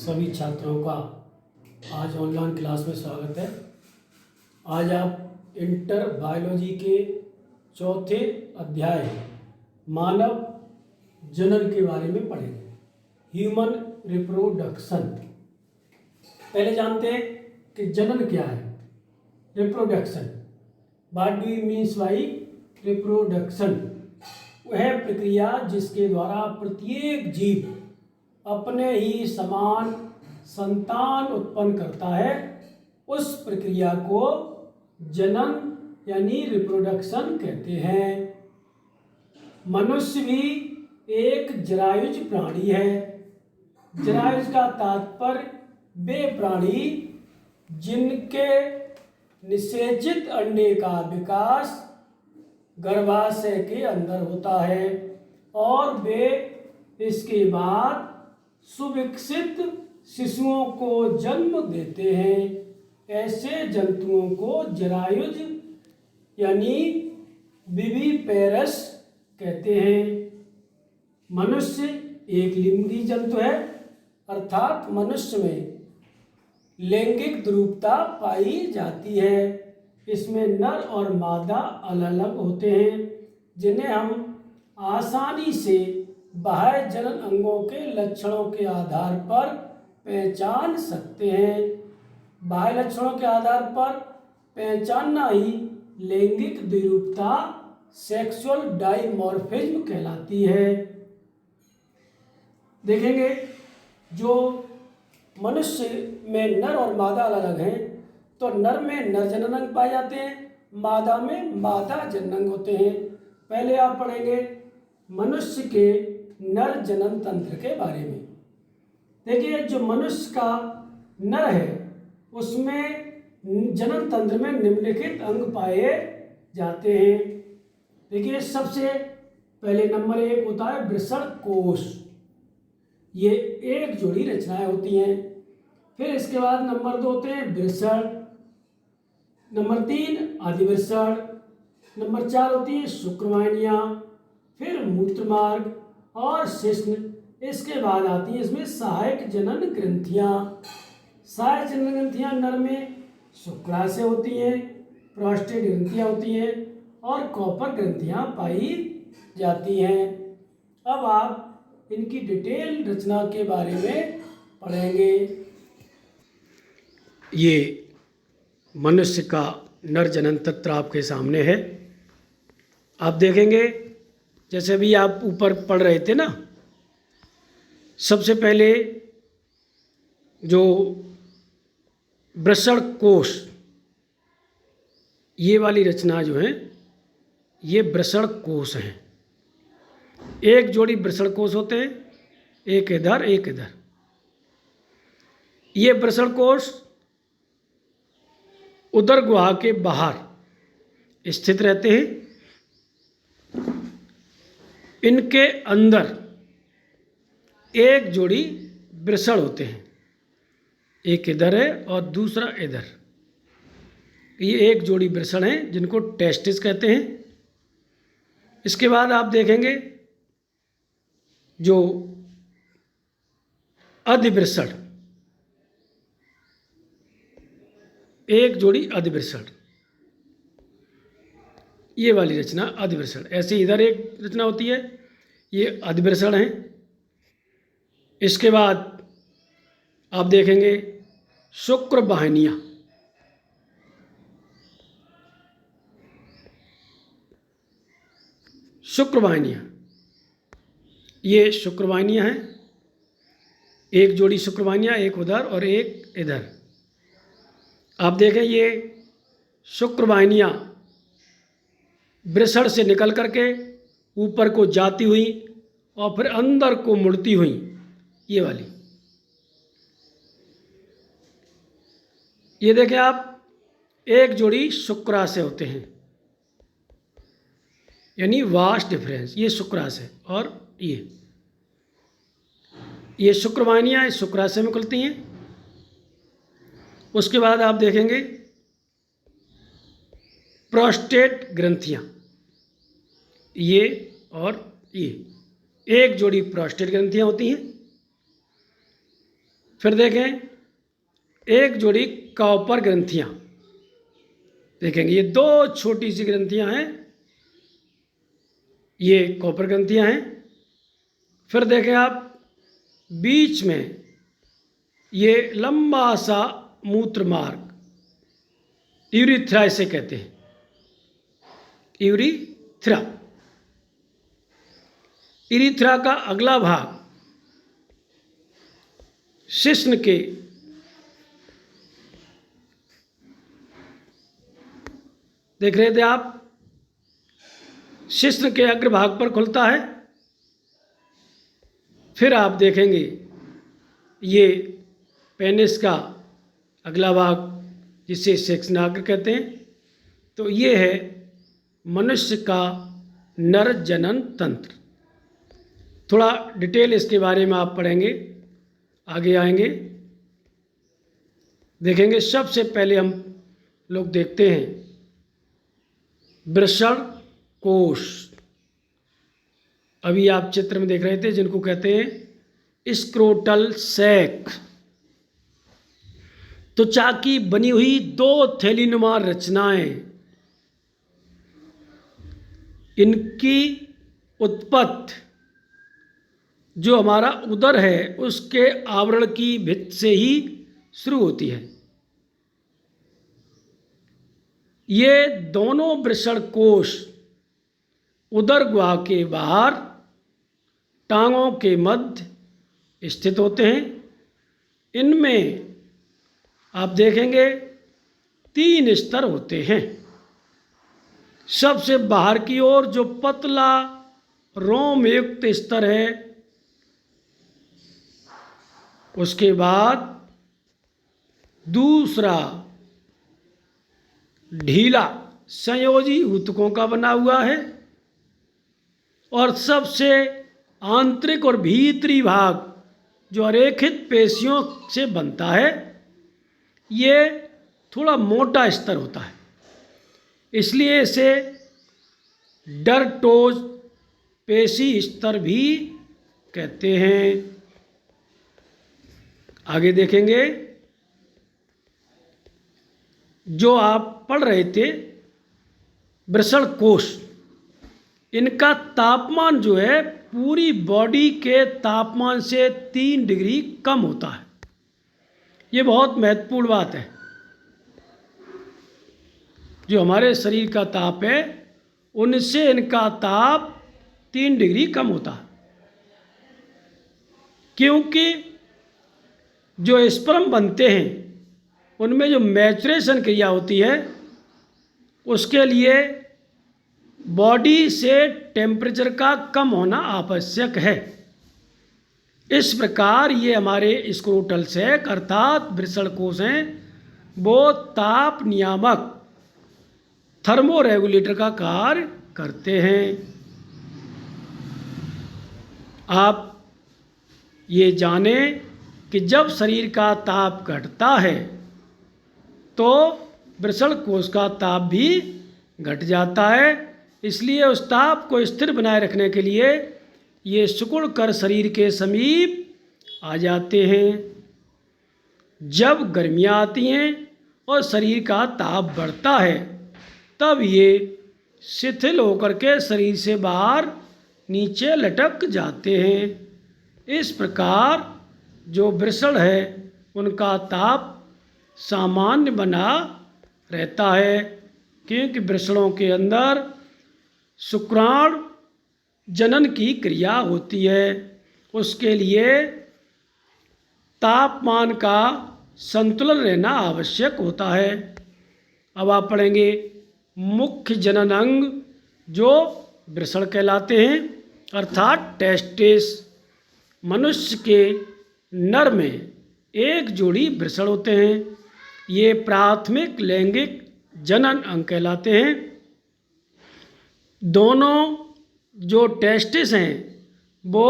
सभी छात्रों का आज ऑनलाइन क्लास में स्वागत है। आज आप इंटर बायोलॉजी के चौथे अध्याय मानव जनन के बारे में पढ़ेंगे, ह्यूमन रिप्रोडक्शन। पहले जानते हैं कि जनन क्या है। Reproduction, what do you means by reproduction? वह प्रक्रिया जिसके द्वारा प्रत्येक जीव अपने ही समान संतान उत्पन्न करता है, उस प्रक्रिया को जनन यानी रिप्रोडक्शन कहते हैं। मनुष्य भी एक जरायुज प्राणी है। जरायुज का तात्पर्य वे प्राणी जिनके निषेचित अंडे का विकास गर्भाशय के अंदर होता है और वे इसके बाद सुविकसित शिशुओं को जन्म देते हैं। ऐसे जंतुओं को जरायुज यानी विविपेरस कहते हैं। मनुष्य एक लिंगी जंतु है, अर्थात मनुष्य में लैंगिक द्रुवता पाई जाती है। इसमें नर और मादा अलग अलग होते हैं, जिन्हें हम आसानी से बाह्य जनन अंगों के लक्षणों के आधार पर पहचान सकते हैं। बाह्य लक्षणों के आधार पर पहचानना ही लैंगिक द्विरूपता, सेक्सुअल डाइमॉर्फिज्म कहलाती है। देखेंगे जो मनुष्य में नर और मादा अलग अलग हैं, तो नर में नर जनन अंग पाए जाते हैं, मादा में मादा जनन अंग होते हैं। पहले आप पढ़ेंगे मनुष्य के नर जनन तंत्र के बारे में। देखिए जो मनुष्य का नर है उसमें जनन तंत्र में निम्नलिखित अंग पाए जाते हैं। देखिए सबसे पहले नंबर 1 होता है वृषण कोश। ये एक जोड़ी रचनाएं होती हैं। फिर इसके बाद नंबर 2 होते हैं वृषण, नंबर 3 अधिवृषण, नंबर 4 होती है शुक्रवाहिनियाँ, फिर मूत्रमार्ग और शिश्न। इसके बाद आती हैं इसमें सहायक जनन ग्रंथियाँ। सहायक जनन ग्रंथियाँ नर में शुक्राशय होती हैं, प्रोस्टेट ग्रंथियाँ होती हैं और कॉपर ग्रंथियाँ पाई जाती हैं। अब आप इनकी डिटेल रचना के बारे में पढ़ेंगे। ये मनुष्य का नर जनन तंत्र आपके सामने है। आप देखेंगे जैसे भी आप ऊपर पढ़ रहे थे ना, सबसे पहले जो वृषण कोश, ये वाली रचना जो है ये वृषण कोश हैं। एक जोड़ी वृषण कोश होते हैं, एक इधर एक इधर। ये वृषण कोश उदर गुहा के बाहर स्थित रहते हैं। इनके अंदर एक जोड़ी वृषण होते हैं, एक इधर है और दूसरा इधर। ये एक जोड़ी वृषण है जिनको टेस्टिस कहते हैं। इसके बाद आप देखेंगे जो अधिवृषण, एक जोड़ी अधिवृषण, ये वाली रचना अधिवृषण। ऐसे इधर एक रचना होती है, ये अधिवृषण है। इसके बाद आप देखेंगे शुक्रवाहिनियाँ। शुक्रवाहिनियाँ, ये शुक्रवाहिनियाँ हैं। एक जोड़ी शुक्रवाहिनियाँ, एक उधर और एक इधर। आप देखें ये शुक्रवाहिनियाँ वृषण से निकल करके ऊपर को जाती हुई और फिर अंदर को मुड़ती हुई, ये वाली। ये देखें आप, एक जोड़ी शुक्राशय होते हैं, यानी वास्ट डिफरेंस। ये शुक्राशय और ये शुक्रवाहिनियाँ इस शुक्राशय में खुलती हैं। उसके बाद आप देखेंगे प्रोस्टेट ग्रंथियाँ, ये और ये एक जोड़ी प्रोस्टेट ग्रंथियाँ होती हैं। फिर देखें एक जोड़ी कॉपर ग्रंथियां, देखेंगे ये दो छोटी सी ग्रंथियां हैं, ये कॉपर ग्रंथियां हैं। फिर देखें आप बीच में ये लंबा सा मूत्र मार्ग, यूरिथ्रा इसे कहते हैं, यूरिथ्रा। यूरिथ्रा का अगला भाग शिश्न के देख रहे थे आप, शिश्न के अग्रभाग पर खुलता है। फिर आप देखेंगे ये पेनिस का अगला भाग जिसे सेक्सनाग्र कहते हैं। तो ये है मनुष्य का नर जनन तंत्र। थोड़ा डिटेल इसके बारे में आप पढ़ेंगे, आगे आएंगे देखेंगे। सबसे पहले हम लोग देखते हैं वृषण कोश। अभी आप चित्र में देख रहे थे जिनको कहते हैं स्क्रोटल सैक। त्वचा की बनी हुई दो थैलीनुमा रचनाएं, इनकी उत्पत्ति जो हमारा उदर है उसके आवरण की भित्ति से ही शुरू होती है। ये दोनों वृषण कोश उदर गुहा के बाहर टांगों के मध्य स्थित होते हैं। इनमें आप देखेंगे 3 स्तर होते हैं। सबसे बाहर की ओर जो पतला रोम युक्त स्तर है, उसके बाद दूसरा ढीला संयोजी ऊतकों का बना हुआ है, और सबसे आंतरिक और भीतरी भाग जो अरेखित पेशियों से बनता है, ये थोड़ा मोटा स्तर होता है, इसलिए इसे डर्टोज पेशी स्तर भी कहते हैं। आगे देखेंगे जो आप पढ़ रहे थे वृषण कोश, इनका तापमान जो है पूरी बॉडी के तापमान से 3 डिग्री कम होता है। ये बहुत महत्वपूर्ण बात है। जो हमारे शरीर का ताप है उनसे इनका ताप 3 डिग्री कम होता है, क्योंकि जो स्पर्म बनते हैं उनमें जो मैचुरेशन क्रिया होती है उसके लिए बॉडी से टेम्परेचर का कम होना आवश्यक है। इस प्रकार ये हमारे स्क्रोटल सैक अर्थात वृषण कोश हैं, वो ताप नियामक थर्मो रेगुलेटर का कार्य करते हैं। आप ये जानें कि जब शरीर का ताप घटता है तो वृषण कोश का ताप भी घट जाता है। इसलिए उस ताप को स्थिर बनाए रखने के लिए ये सिकुड़ कर शरीर के समीप आ जाते हैं। जब गर्मियाँ आती हैं और शरीर का ताप बढ़ता है तब ये शिथिल होकर के शरीर से बाहर नीचे लटक जाते हैं। इस प्रकार जो वृषण है उनका ताप सामान्य बना रहता है, क्योंकि वृषणों के अंदर शुक्राणु जनन की क्रिया होती है। उसके लिए तापमान का संतुलन रहना आवश्यक होता है। अब आप पढ़ेंगे मुख्य जनन अंग जो वृषण कहलाते हैं, अर्थात टेस्टिस। मनुष्य के नर में एक जोड़ी वृषण होते हैं। ये प्राथमिक लैंगिक जनन अंग कहलाते हैं। दोनों जो टेस्टिस हैं वो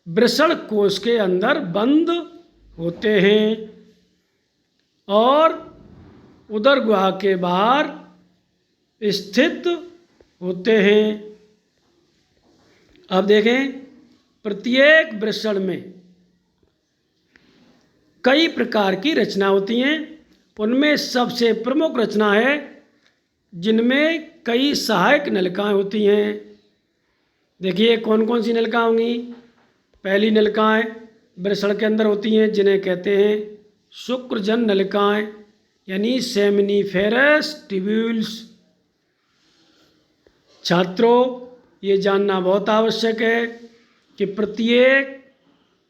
वृषण कोश के अंदर बंद होते हैं और उदर गुहा के बाहर स्थित होते हैं। अब देखें प्रत्येक वृषण में कई प्रकार की रचना होती हैं। उनमें सबसे प्रमुख रचना है जिनमें कई सहायक नलिकाएं होती हैं। देखिए कौन कौन सी नलिका होंगी। पहली नलिकाएं वृषण के अंदर होती हैं जिन्हें कहते हैं शुक्रजन नलिकाएं यानी सेमिनिफेरस ट्यूब्यूल्स। छात्रों, ये जानना बहुत आवश्यक है कि प्रत्येक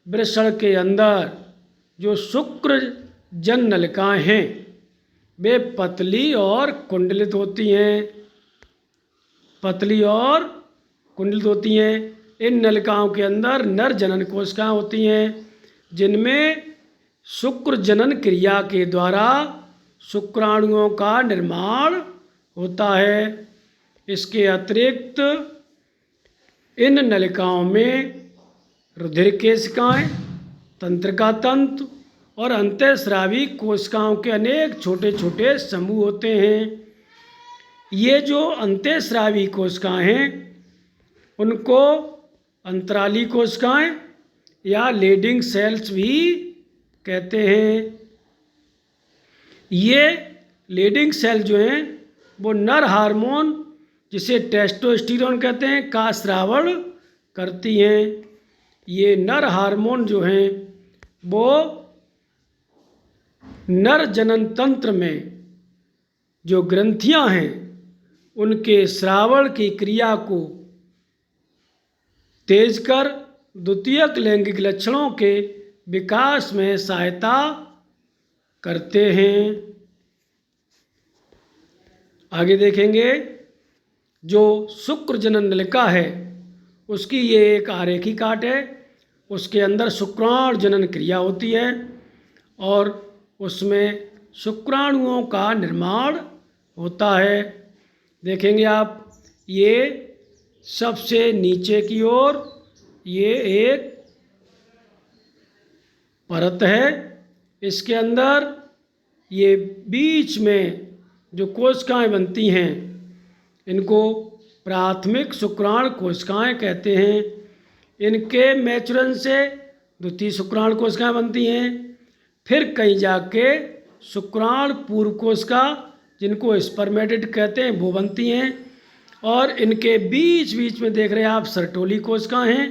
वृषण के अंदर जो शुक्रजन नलिकाएं हैं वे पतली और कुंडलित होती हैं। पतली और कुंडलित होती हैं। इन नलिकाओं के अंदर नर जनन कोशिकाएं होती हैं जिनमें शुक्र जनन क्रिया के द्वारा शुक्राणुओं का निर्माण होता है। इसके अतिरिक्त इन नलिकाओं में रुधिर केशिकाएं, तंत्रिका तंतु और अंतःस्रावी कोशिकाओं के अनेक छोटे छोटे समूह होते हैं। ये जो अंतःस्रावी कोशिकाएं हैं उनको अंतराली कोशिकाएं या लीडिंग सेल्स भी कहते हैं। ये लीडिंग सेल जो हैं वो नर हार्मोन जिसे टेस्टोस्टेरोन कहते हैं का स्रावण करती हैं। ये नर हार्मोन जो हैं वो नर जनन तंत्र में जो ग्रंथियां हैं उनके स्रावण की क्रिया को तेज कर द्वितीयक लैंगिक लक्षणों के विकास में सहायता करते हैं। आगे देखेंगे जो शुक्र जनन नलिका है उसकी ये एक आरेखी काट है। उसके अंदर शुक्राणु जनन क्रिया होती है और उसमें शुक्राणुओं का निर्माण होता है। देखेंगे आप ये सबसे नीचे की ओर ये एक परत है। इसके अंदर ये बीच में जो कोशिकाएं बनती हैं इनको प्राथमिक शुक्राणु कोशिकाएं कहते हैं। इनके मैचुरन से द्वितीय शुक्राणु कोशिकाएं बनती हैं। फिर कहीं जाके शुक्राणु पूर्व कोशिका जिनको स्पर्मेटिड कहते हैं वो बनती हैं और इनके बीच बीच में देख रहे हैं आप सर्टोली कोशिकाएं हैं।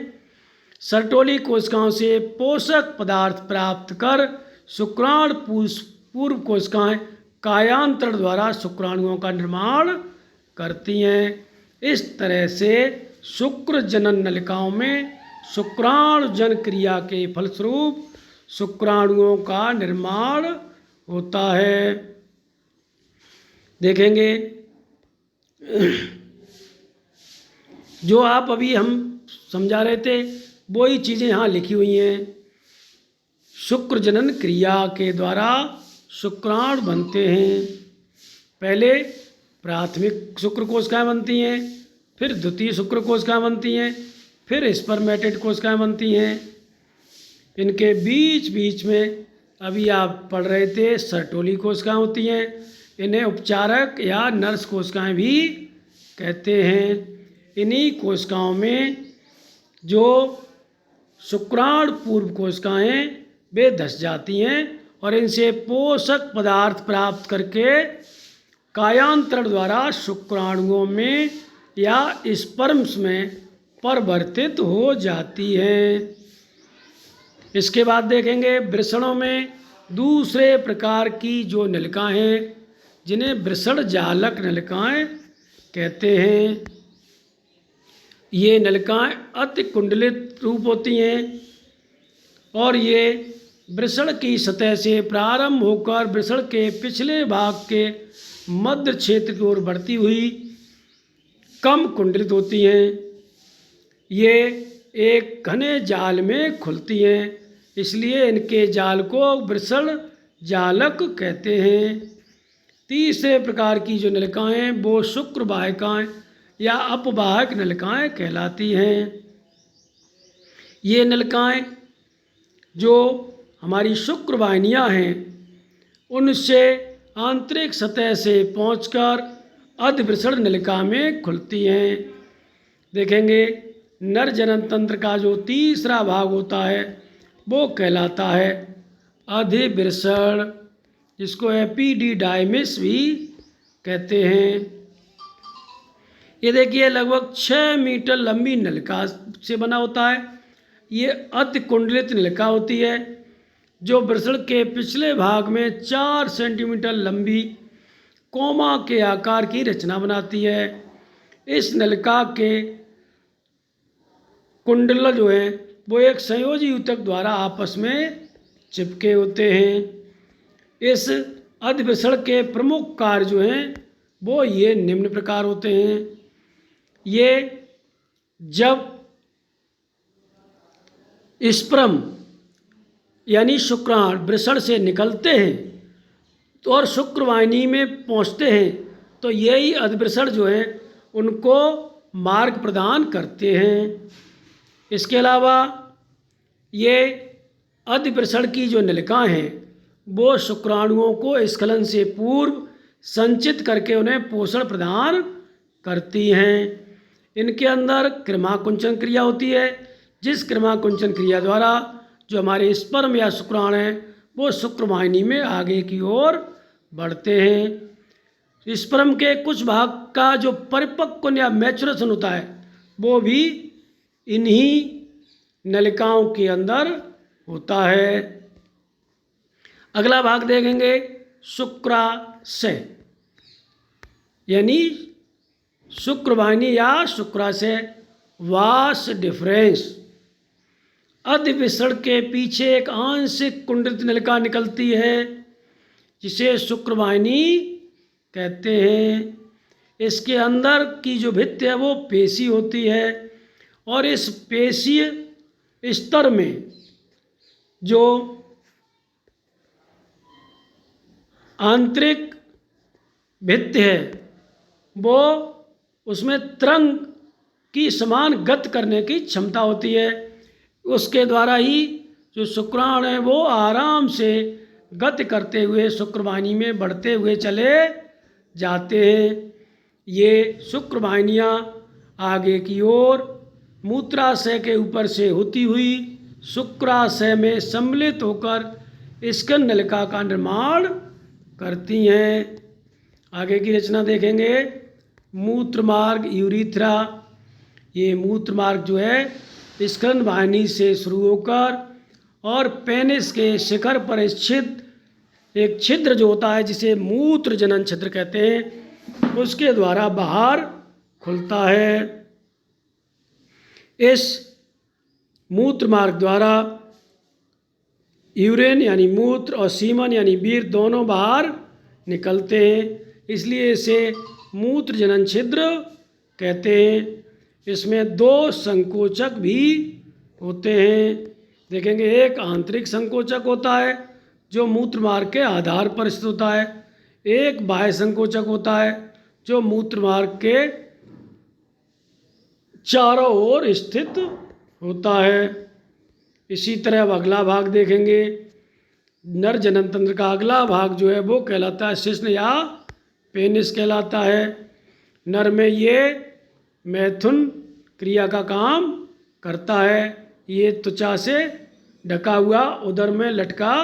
सर्टोली कोशिकाओं से पोषक पदार्थ प्राप्त कर शुक्राणु पूर्व कोशिकाएं कायांतरण द्वारा शुक्राणुओं का निर्माण करती हैं। इस तरह से शुक्र जनन नलिकाओं में शुक्राणु जन क्रिया के फलस्वरूप शुक्राणुओं का निर्माण होता है। देखेंगे जो आप अभी हम समझा रहे थे वही चीज़ें यहाँ लिखी हुई हैं। शुक्र जनन क्रिया के द्वारा शुक्राणु बनते हैं। पहले प्राथमिक शुक्र कोशिकाएं बनती हैं, फिर द्वितीय शुक्र कोशिकाएं बनती हैं, फिर स्पर्मेटेड कोशिकाएं बनती हैं। इनके बीच बीच में अभी आप पढ़ रहे थे सर्टोली कोशिकाएं होती हैं। इन्हें उपचारक या नर्स कोशिकाएं भी कहते हैं। इन्हीं कोशिकाओं में जो शुक्राणु पूर्व कोशिकाएं वे धस जाती हैं और इनसे पोषक पदार्थ प्राप्त करके कायांतरण द्वारा शुक्राणुओं में या स्पर्म्स में परिवर्तित हो जाती हैं। इसके बाद देखेंगे वृषणों में दूसरे प्रकार की जो नलिकाएं हैं जिन्हें वृषण जालक नलिकाएं कहते हैं। ये नलिकाएं अति कुंडलित रूप होती हैं और ये वृषण की सतह से प्रारंभ होकर वृषण के पिछले भाग के मध्य क्षेत्र की ओर बढ़ती हुई कम कुंडलित होती हैं। ये एक घने जाल में खुलती हैं, इसलिए इनके जाल को वृषण जालक कहते हैं। तीसरे प्रकार की जो नलिकाएं हैं वो शुक्र वाहिकाएं या अपवाहक नलिकाएं कहलाती हैं। ये नलिकाएं जो हमारी शुक्र वाहिनियाँ हैं उनसे आंतरिक सतह से पहुंचकर अधवृषण नलिका में खुलती हैं। देखेंगे नर जनन तंत्र का जो तीसरा भाग होता है वो कहलाता है अधिवृषण, जिसको एपिडिडाइमिस भी कहते हैं। ये देखिए लगभग 6 मीटर लंबी नलिका से बना होता है। ये अतिकुंडलित नलिका होती है जो वृषण के पिछले भाग में 4 सेंटीमीटर लंबी कोमा के आकार की रचना बनाती है। इस नलिका के कुंडल जो हैं वो एक संयोजी ऊतक द्वारा आपस में चिपके होते हैं। इस अधिवृषण के प्रमुख कार्य जो हैं वो ये निम्न प्रकार होते हैं। ये जब स्पर्म यानी शुक्राणु वृषण से निकलते हैं तो और शुक्रवाहिनी में पहुंचते हैं तो यही अधिवृषण जो है उनको मार्ग प्रदान करते हैं। इसके अलावा ये अधिवृषण की जो नलिकाएं हैं वो शुक्राणुओं को स्खलन से पूर्व संचित करके उन्हें पोषण प्रदान करती हैं। इनके अंदर कृमाकुंचन क्रिया होती है, जिस कृमाकुंचन क्रिया द्वारा जो हमारे स्पर्म या शुक्राणु हैं वो शुक्रवाहिनी में आगे की ओर बढ़ते हैं। स्पर्म के कुछ भाग का जो परिपक्वन या मैचुरेशन होता है वो भी इन्हीं नलिकाओं के अंदर होता है। अगला भाग देखेंगे शुक्राशय, यानी शुक्रवाहिनी या शुक्राशय वास डिफरेंस। अधिवृषण के पीछे एक आंशिक कुंडलित नलिका निकलती है जिसे शुक्रवाहिनी कहते हैं। इसके अंदर की जो भित्ति है वो पेशी होती है और इस पेशीय स्तर में जो आंतरिक भित्ति है वो उसमें तरंग की समान गति करने की क्षमता होती है। उसके द्वारा ही जो शुक्राणु हैं वो आराम से गति करते हुए शुक्रवाहिनी में बढ़ते हुए चले जाते हैं। ये शुक्रवाहिनियाँ आगे की ओर मूत्राशय के ऊपर से होती हुई शुक्राशय में सम्मिलित होकर स्कंद नलिका का निर्माण करती हैं। आगे की रचना देखेंगे मूत्रमार्ग यूरिथ्रा। ये मूत्रमार्ग जो है स्कंद वाहिनी से शुरू होकर और पेनिस के शिखर पर स्थित एक छिद्र जो होता है जिसे मूत्र जनन छिद्र कहते हैं उसके द्वारा बाहर खुलता है। इस मूत्र मार्ग द्वारा यूरिन यानी मूत्र और सीमन यानी वीर दोनों बाहर निकलते हैं, इसलिए इसे मूत्र जनन छिद्र कहते हैं। इसमें 2 संकोचक भी होते हैं। देखेंगे एक आंतरिक संकोचक होता है जो मूत्र मार्ग के आधार पर स्थित होता है, एक बाह्य संकोचक होता है जो मूत्र मार्ग के चारों ओर स्थित होता है। इसी तरह अब अगला भाग देखेंगे। नर जनन तंत्र का अगला भाग जो है वो कहलाता है शिश्न या पेनिस कहलाता है। नर में ये मैथुन क्रिया का काम करता है। ये त्वचा से ढका हुआ उदर में लटका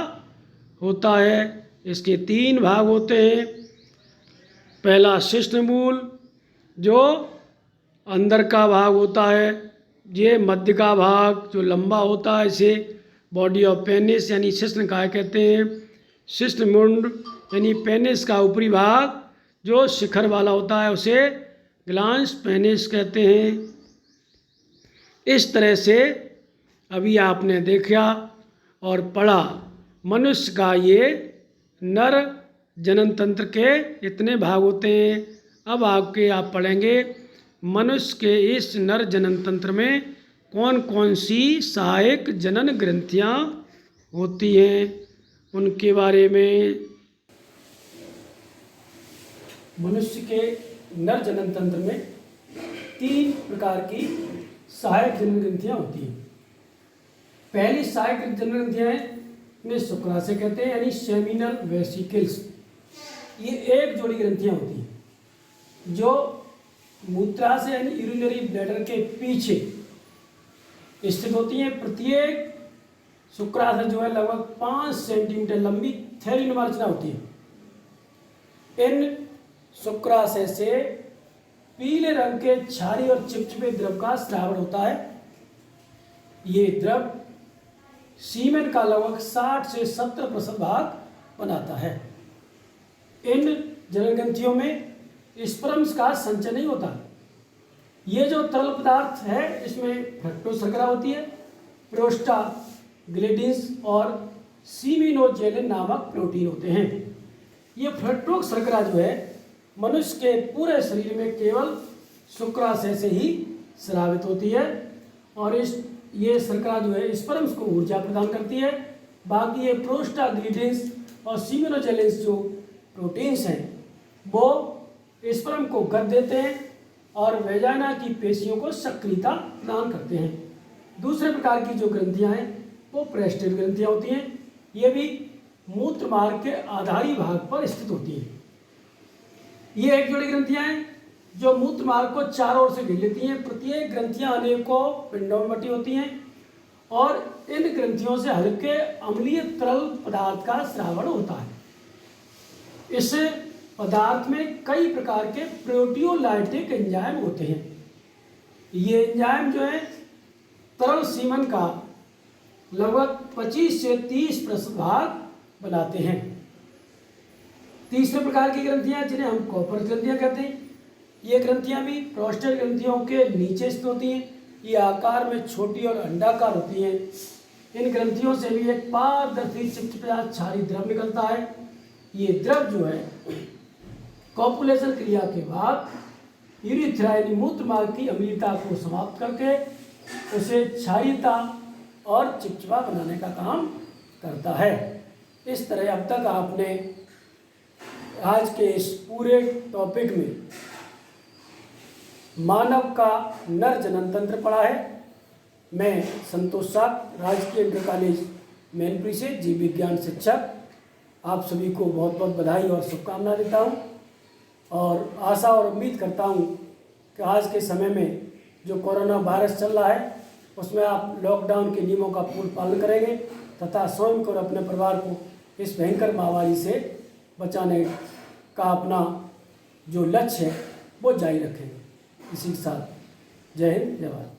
होता है। इसके 3 भाग होते हैं। पहला शिश्नमूल जो अंदर का भाग होता है, ये मध्य का भाग जो लंबा होता है इसे बॉडी ऑफ पेनिस यानी शिश्नकाय कहते हैं। शिश्नमुंड यानी पेनिस का ऊपरी भाग जो शिखर वाला होता है उसे ग्लांस पेनिस कहते हैं। इस तरह से अभी आपने देखा और पढ़ा मनुष्य का ये नर जनन तंत्र के इतने भाग होते हैं। अब आप पढ़ेंगे मनुष्य के इस नर जनन तंत्र में कौन कौन सी सहायक जनन ग्रंथियाँ होती हैं उनके बारे में। मनुष्य के नर जनन तंत्र में 3 प्रकार की सहायक जनन ग्रंथियाँ होती हैं। पहली सहायक जनन ग्रंथियाँ हैं इन्हें शुक्राशय कहते हैं यानी सेमिनल वेसिकल्स। ये एक जोड़ी ग्रंथियाँ होती हैं जो मूत्राशय यानी यूरिनरी ब्लैडर के पीछे स्थित होती हैं। प्रत्येक शुक्राशय जो है लगभग 5 सेंटीमीटर लंबी थैलीनुमा रचना होती है। इन शुक्राशय से पीले रंग के क्षारीय और चिपचिपे द्रव का स्रावन होता है। ये द्रव सीमेन का लगभग 60 से 70% भाग बनाता है। इन जनन ग्रंथियों में स्पर्म्स का संचय नहीं होता। ये जो तरल पदार्थ है इसमें फ्रक्टोशर्करा होती है, प्रोस्टाग्लैंडिन्स और सीमिनोजेलिन नामक प्रोटीन होते हैं। ये फ्रक्टोशर्करा जो है मनुष्य के पूरे शरीर में केवल शुक्राशय से ही स्रावित होती है और ये शर्करा जो है स्पर्म्स को ऊर्जा प्रदान करती है। बाकी ये प्रोस्टाग्लैंडिन्स और सीमिनोजेलिन्स जो प्रोटीन्स हैं वो स्पर्म को गति देते हैं और वेजाइना की पेशियों को सक्रियता प्रदान करते हैं। दूसरे प्रकार की जो ग्रंथियां हैं वो प्रेस्टेट ग्रंथियां होती हैं। ये भी मूत्र मार्ग के आधारी भाग पर स्थित होती हैं। ये एक जोड़ी ग्रंथियां हैं जो मूत्र मार्ग को चारों ओर से घेर लेती हैं। प्रत्येक ग्रंथियां अनेकों पिंडों में बटी होती हैं और इन ग्रंथियों से हल्के अम्लीय तरल पदार्थ का स्रावन होता है। इस पदार्थ में कई प्रकार के प्रोटियोलाइटिक एंजाइम होते हैं। ये एंजाइम जो है तरल सीमन का लगभग 25 से 30% भाग बनाते हैं। तीसरे प्रकार की ग्रंथियां जिन्हें हम कॉपर ग्रंथियां कहते हैं। ये ग्रंथियां भी प्रोस्टेट ग्रंथियों के नीचे स्थित होती हैं। ये आकार में छोटी और अंडाकार होती हैं। इन ग्रंथियों से भी एक पारदर्शी चिपचिपा क्षारीय द्रव निकलता है। ये द्रव जो है कॉपुलेशन क्रिया के बाद यूरिथ्राइन मूत्र मार्ग की अम्लीयता को समाप्त करके उसे क्षारीयता और चिपचिपा बनाने का काम करता है। इस तरह अब तक आपने आज के इस पूरे टॉपिक में मानव का नर जनन तंत्र पढ़ा है। मैं संतोष साग, राजकीय इंटर कॉलेज मैनपुरी से जीव विज्ञान शिक्षक, आप सभी को बहुत बहुत बधाई और शुभकामनाएं देता हूं और आशा और उम्मीद करता हूं कि आज के समय में जो कोरोना वायरस चल रहा है उसमें आप लॉकडाउन के नियमों का पूर्ण पालन करेंगे तथा स्वयं को और अपने परिवार को इस भयंकर महामारी से बचाने का अपना जो लक्ष्य है वो जारी रखेंगे। इसी के साथ जय हिंद, जय भारत।